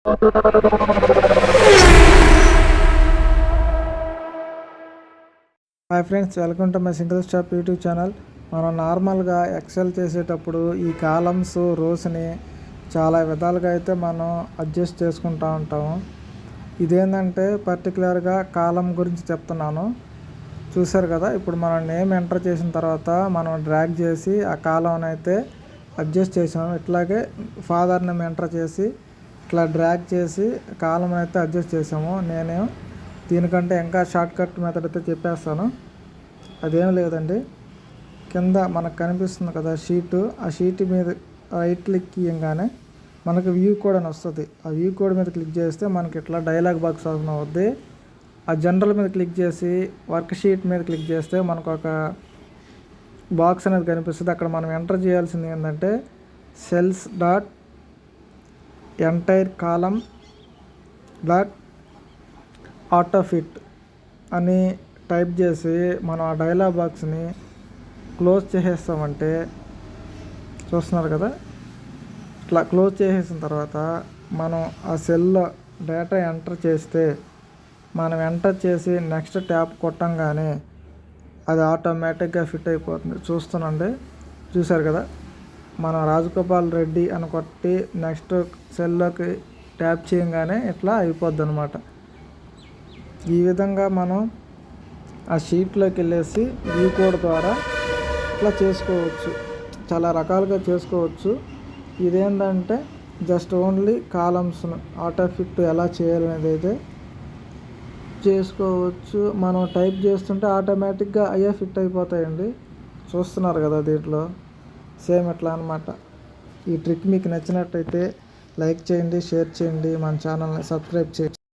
Hi friends, welcome to my single stop YouTube channel. మనం నార్మల్గా XL చేసేటప్పుడు ఈ కాలమ్స్ రోస్ని చాలా విధాలుగా అయితే మనం అడ్జస్ట్ చేసుకుంటూ ఉంటాము. ఇదేంటంటే పర్టికులర్గా కాలం గురించి చెప్తున్నాను. చూసారు కదా, ఇప్పుడు మనం నేమ్ ఎంటర్ చేసిన తర్వాత మనం డ్రాగ్ చేసి ఆ కాలం అయితే అడ్జస్ట్ చేసాము. ఇట్లాగే ఫాదర్ నేమ్ ఎంటర్ చేసి ఇట్లా డ్రాగ్ చేసి కాలం అయితే అడ్జస్ట్ చేసాము. నేనే దీనికంటే ఇంకా షార్ట్ కట్ మెథడ్ అయితే చెప్పేస్తాను. అదేం లేదండి, కింద మనకు కనిపిస్తుంది కదా షీటు, ఆ షీట్ మీద రైట్ క్లిక్ ఇవ్వగానే మనకు వ్యూ కోడ్ అని వస్తుంది. ఆ వ్యూ కోడ్ మీద క్లిక్ చేస్తే మనకి ఇట్లా డైలాగ్ బాక్స్ ఓపెన్ అవుద్ది. ఆ జనరల్ మీద క్లిక్ చేసి వర్క్ షీట్ మీద క్లిక్ చేస్తే మనకు ఒక బాక్స్ అనేది కనిపిస్తుంది. అక్కడ మనం ఎంటర్ చేయాల్సింది ఏంటంటే సెల్స్ డాట్ ఎంటైర్ కాలం డాట్ ఆటోఫిట్ అని టైప్ చేసి మనం ఆ డైలాగ్ బాక్స్ని క్లోజ్ చేసేస్తామంటే, చూస్తున్నారు కదా, ఇట్లా క్లోజ్ చేసేసిన తర్వాత మనం ఆ సెల్లో డేటా ఎంటర్ చేస్తే మనం ఎంటర్ చేసి నెక్స్ట్ ట్యాప్ కొట్టంగానే అది ఆటోమేటిక్గా ఫిట్ అయిపోతుంది. చూస్తున్నాండి, చూసారు కదా, మనం రాజగోపాల్ రెడ్డి అని కొట్టి నెక్స్ట్ సెల్లోకి ట్యాప్ చేయగానే ఇట్లా అయిపోద్ది అనమాట. ఈ విధంగా మనం ఆ షీట్లోకి వెళ్ళేసి వ్యూ కోడ్ ద్వారా ఇట్లా చేసుకోవచ్చు. చాలా రకాలుగా చేసుకోవచ్చు. ఇదేంటంటే జస్ట్ ఓన్లీ కాలమ్స్ను ఆటో ఫిట్ ఎలా చేయాలనేది అయితే చేసుకోవచ్చు. మనం టైప్ చేస్తుంటే ఆటోమేటిక్గా అయ్యే ఫిట్ అయిపోతాయండి. చూస్తున్నారు కదా, దీంట్లో సేమ్ ఇట్లా అనమాట. ఈ ట్రిక్ మీకు నచ్చినట్టయితే లైక్ చేయండి, షేర్ చేయండి, మన ఛానల్ని సబ్స్క్రైబ్ చేయండి.